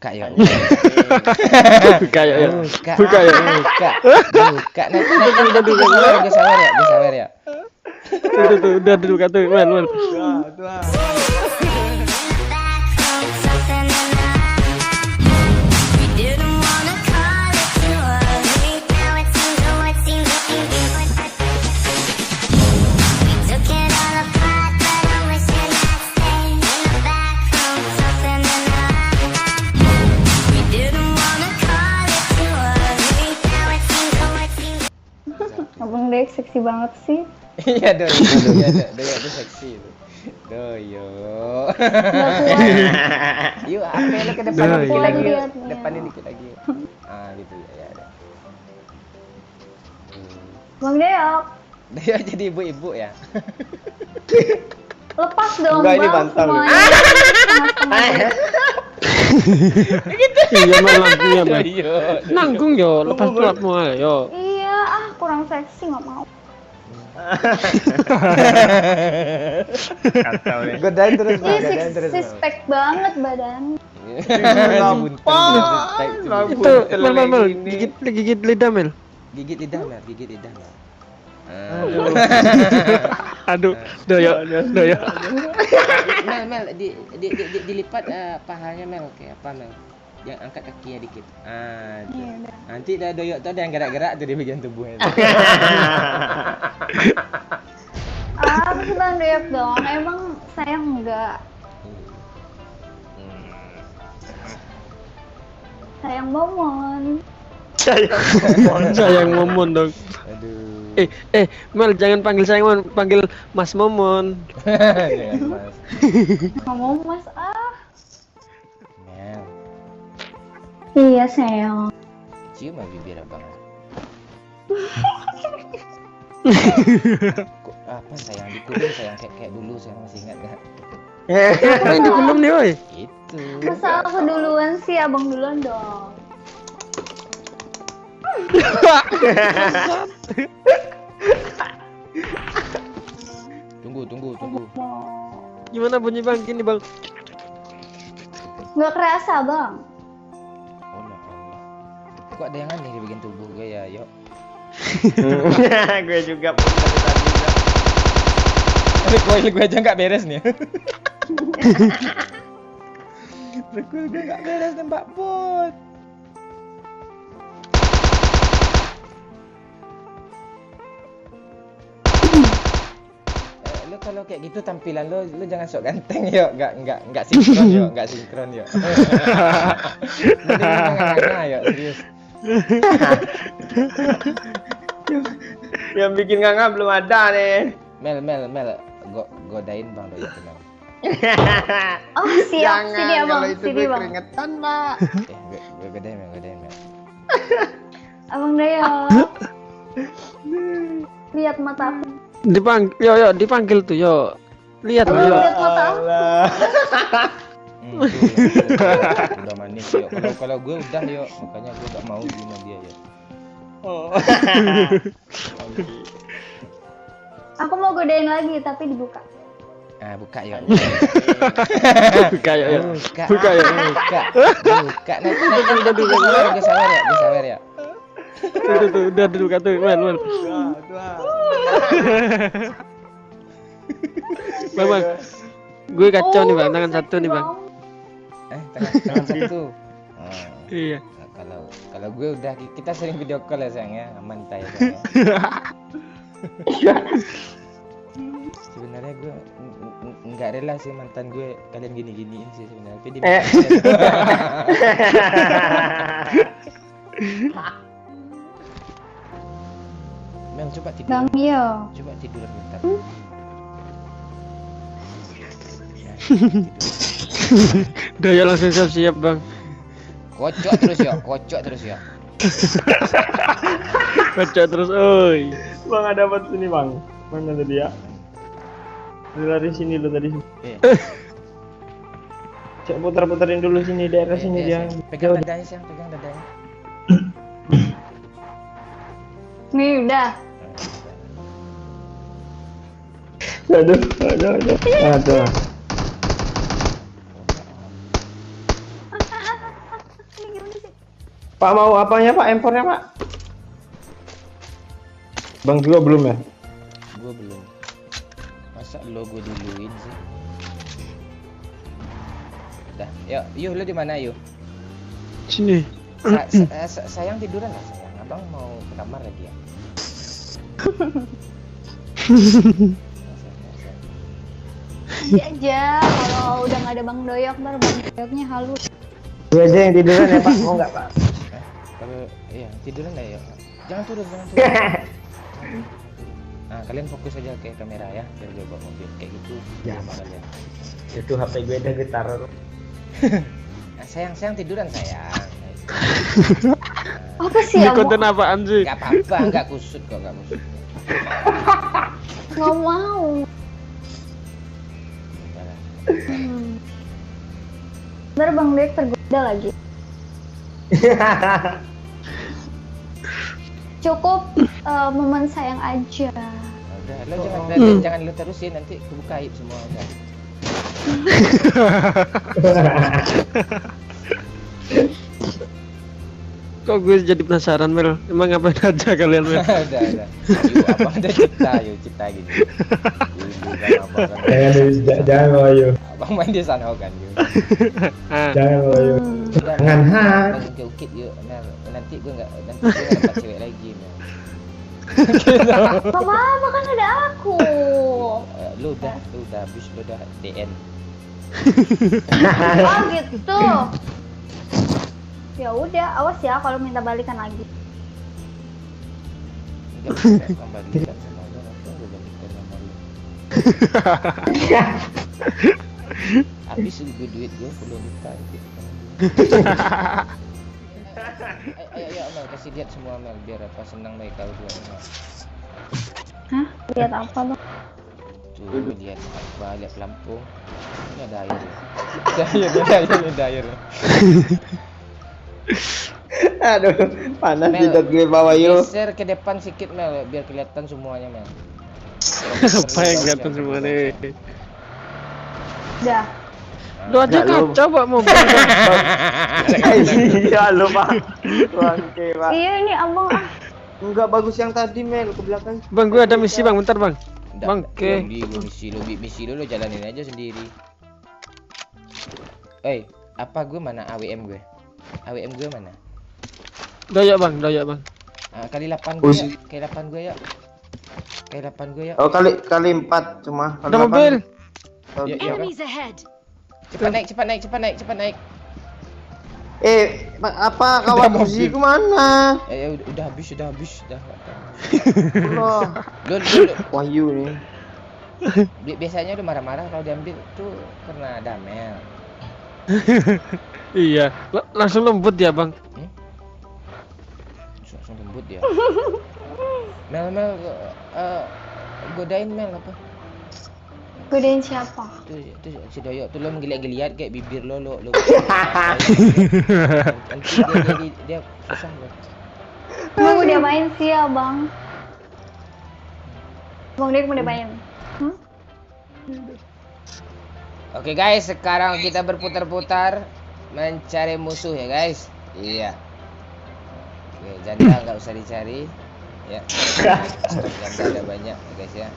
buka ya. Buka ya. Buka. Buka ya. Buka. Nanti gue sawer ya. Tuh, udah buka tuh, Mel. Abang Dek seksi banget sih. Iya, Doyo tuh seksi itu. Doyo. Yuk, apa lu ke depan dikit lagi yuk. Lihatnya. Depanin dikit lagi yuk. Gitu ya. Bang Deok, Doyo jadi ibu-ibu ya. lepas dong Enggak, ini bang bantal. semuanya. Iya, Mel, langsungnya, Mel. Doyo. Nanggung yo, lepas pelatmu aja yo. Iya, kurang seksi nggak mau. Kacau nih. Godain terus, Bang. Ih, Godain terus. six pack banget badan. Itu, Mel, gigit lidah, Mel. Gigit lidah, Mel. Aduh, Doyo. Mel, dilipat pahanya Mel, kayak apa Mel? Yang angkat kakinya dikit. Tuh. Iya, udah. Nanti dah Doyok tuh ada yang gerak-gerak tuh di bagian tubuhnya. Apa sih Bang Deok dong? Emang saya enggak. Sayang momon. Sayang Momon dong. Aduh. Mel, jangan panggil sayang Momon, panggil Mas Momon. Jangan Mas. Nggak mau mas Mel, Iya sayang. cium aja bibir abang. Kok apa sayang dikulum sayang kayak dulu saya masih ingat nggak? Apa yang dikulum nih, woi? Itu. Masa aku duluan sih, abang duluan dong. Tunggu. Gimana bunyi Bang? Gini Bang. Nggak kerasa bang. Oh Allah. Kok ada yang aneh di bagian tubuh gue ya, yuk. Gue juga pun dari tadi. Recoil gue aja nggak beres nih. Recoil gue nggak beres tembak bot. Lu kalau kayak gitu tampilan lu jangan sok ganteng yuk, nggak sinkron yuk. Mending nganga yuk, serius. Yang bikin nganga belum ada nih. Mel, godain Bang Doyo tenang. Oh siap, Jangan, sini abang, kalau itu sini gue bang. keringetan, Mbak. Gue godain Mel. Abang Deo. Lihat mata aku. Dipanggil tuh, yo. Lihat Abang yo. lihat mata aku. Tuh, udah manis yuk. Kalau gue udah yuk, makanya gue gak mau gina dia ya. Aku mau godain lagi tapi dibuka. Buka yuk. Buka yo. Buka. Nanti gue sawer ya. Tuh, udah buka tuh, Mel. Bang. Gue kacau nih Bang, tangan satu nih Bang. Tangan satu. Iya. Nah, kalau gue udah kita sering video call ya sayang ya, aman tay sayang. Sebenarnya gue nggak rela sih mantan gue kalian gini-giniin sih sebenarnya. Tapi dia Mel coba tidur. Bang Yo. Coba tidur bentar. Doyo langsung siap-siap Bang. Kocok terus ya. Kocok terus, oi. Bang ada apa sini, Bang? Mana tadi ya? Dari sini lu tadi. Cek putar-putarin dulu sini, daerah sini dia. Pegang dadanya sayang, pegang dadanya. Nih udah. Aduh. Pak mau apanya Pak? Impornya Pak? Bang juga belum ya? Gua belum. Masa lo gue duluin sih? Dah, yuk lu di mana yuk? Sini. Sayang tiduran lah sayang. Abang mau ke kamar lagi ya. Iya aja, kalau udah nggak ada Bang Doyok, ntar Bang Doyoknya halus. Gue aja yang tiduran ya Pak, mau nggak Pak? Kalau iya tiduran lah ya. Jangan turun. Nah kalian fokus aja ke kamera ya, biar gue bawa mobil kayak gitu. Ya. Kalian. Itu HP gue udah getar. Nah, sayang tiduran sayang. Apa sih Ini ya? konten apaan sih? Gak apa-apa, nggak kusut kok, nggak kusut. Nggak mau. Udah lah. Ntar Bang Doyok tergoda lagi. Cukup momen sayang aja. Udah, lo jangan lo terusin nanti kebuka aib semua udah. Kok gue jadi penasaran Mel? Emang ngapain aja kalian Mel? udah. Yuk, abang udah cipta gitu. Jangan mau yuk. Abang main di sana kan yuk. Jangan mau yuk. Jangan Abang ukit yuk. Mel, nanti gue nggak dapat cewek lagi Mel. Gak apa-apa kan ada aku. Lu udah habis lu udah DN. Oh gitu. Ya udah, awas ya kalau minta balikan lagi. Enggak bisa kembalikan sama lu, apa gue balikan sama lu. Habis gue duit gue 10 juta gitu. Ayo Mel kasih lihat semua Mel biar apa senang mereka berdua Mel. Hah? Lihat apa Bang? Tuh lihat apa lihat Lampung. Ini ada air. Ada air. Aduh, panas Mel, jidat gue bawa yuk. geser ke depan sedikit Mel biar kelihatan semuanya Mel. Apa yang kelihatan semua nih? Udah. Lu aja kacau Pak mobil. Iya lu Pak. Bangke Pak. Iya ini abang Enggak bagus yang tadi Mel ke belakang. Bang, gue ada misi Bang, bentar Bang. Bang, oke. Misi lu jalanin aja sendiri. Apa gue mana AWM gue? AWM gue mana? Doyok Bang. Kali 8 gue ya. Kali 8 gue ya. Oh kali 4 cuma. Ada mobil. Iya kan? Cepat naik. Apa kawan musikku mana? Udah habis. Allah. Lu Wahyu nih. biasanya udah marah-marah kalau diambil tuh karena ada Mel. Iya, langsung lembut ya Bang. Langsung lembut ya. Mel godain Mel apa? godain siapa? Tuh si Doyok tuh lo menggeliat-geliat kayak bibir lo. Nanti dia susah loh. Emang udah main sih ya Bang? Bang Dek udah main? Oke guys, sekarang kita berputar-putar mencari musuh ya guys. Iya. Oke, janda nggak usah dicari. Ya. Janda ada banyak ya guys ya.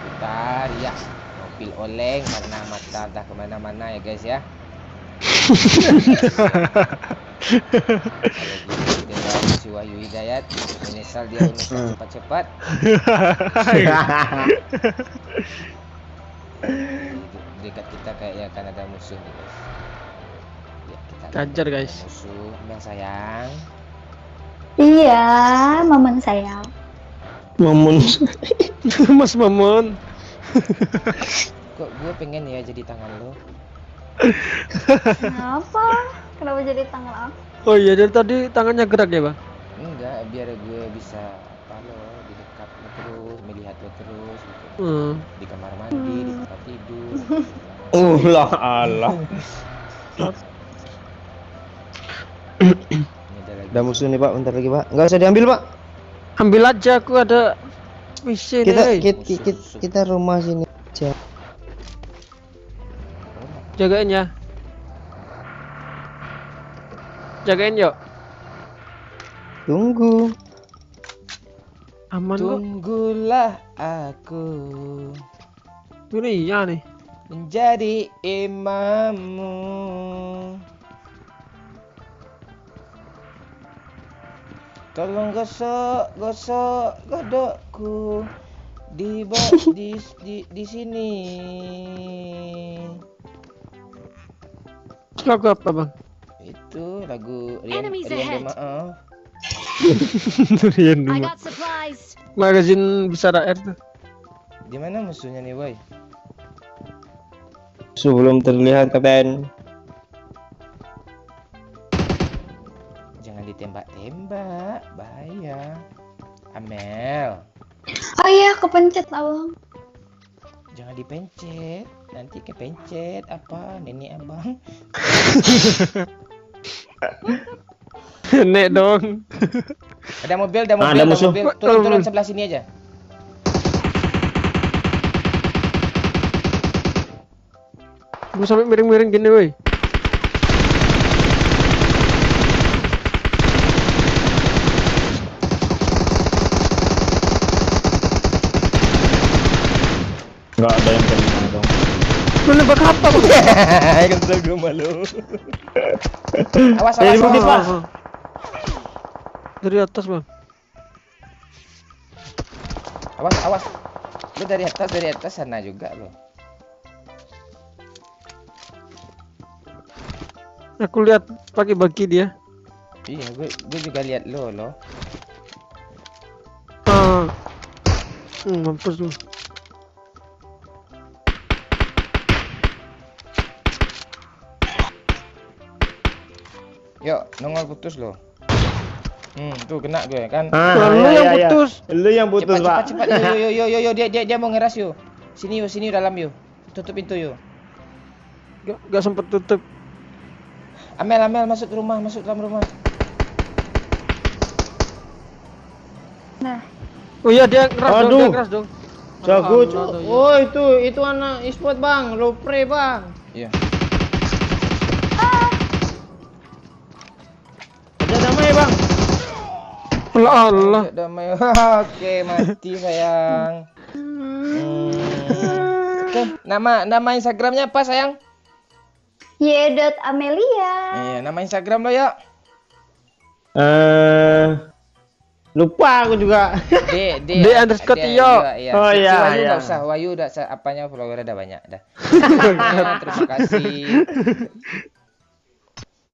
Putar ya. Mobil oleng karena mata entah kemana-mana ya guys ya. Kalau gitu dengan si Wahyu Hidayat menyesal dia menyesal cepat-cepat. Dekat kita kayaknya akan ada musuh nih guys. Ya, kita Kajar guys. musuh yang sayang. Iya, Maman sayang. Mamun. Mas Mamun. Kok gue pengen ya jadi tangan lo. Kenapa? Kenapa jadi tangan aku? Oh iya, dari tadi tangannya gerak ya Bang? Enggak, biar gue bisa apa lo di dekat lo terus, melihat lo terus gitu. Di kamar mandi, di tempat tidur. Allah. Ini ada lagi. Ada musuh nih Pak, bentar lagi Pak. Enggak usah diambil Pak. Ambil aja, aku ada misi nih. Kita rumah sini aja. Jagain ya. Jagain yuk. Tunggu. Aman kok. Tunggulah aku Ini iya nih. menjadi imammu. Tolong gosok godokku di sini. Lagu apa bang? Itu lagu Rian Enemies Rian ahead. Maaf. Rian I dulu. got supplies. Magazin besar AR tuh. Di mana musuhnya nih, boy? Sebelum terlihat kapten. Jangan ditembak-tembak, bahaya. Amel, Oh iya, kepencet abang. jangan dipencet. Nanti kepencet apa nenek abang. Nek dong. Ada mobil, ada mobil, Ada ada musuh. mobil. Turun sebelah sini aja. Gue sampai miring-miring gini woi. Nggak ada yang kena dong. Lu nembak apa bang? Kesel gue malu. Awas, Dari awas, bukit, awas. Pak. Dari atas bang. Awas, awas. Lu dari atas sana juga lo. Aku lihat pakai bagi dia. Iya, gue juga lihat lo. Ah. Mampus lu. Yuk, nongol putus lo. Tuh kena gue kan. Lu yang putus. Lu yang putus, Cepat, Pak. cepat, yo, dia mau ngeras yo. Sini yo dalam yo. Tutup pintu yo. Gak sempet tutup. Amel, masuk dalam rumah. Nah, Oh iya dia keras dong, Aduh. dia keras dong. Jago, Allah, Cuk. tuh, iya. Oh itu anak e-sport bang, low pre bang. Iya. Ada damai bang. Allah. Damai. Oke, mati sayang. Oke, nama Instagramnya apa sayang? y.amelia. Iya, nama Instagram lo ya. Lupa aku juga. D_Tio. Oh, iya, Wahyu iya. nggak usah, Wahyu udah apanya follower udah banyak dah. Terima kasih.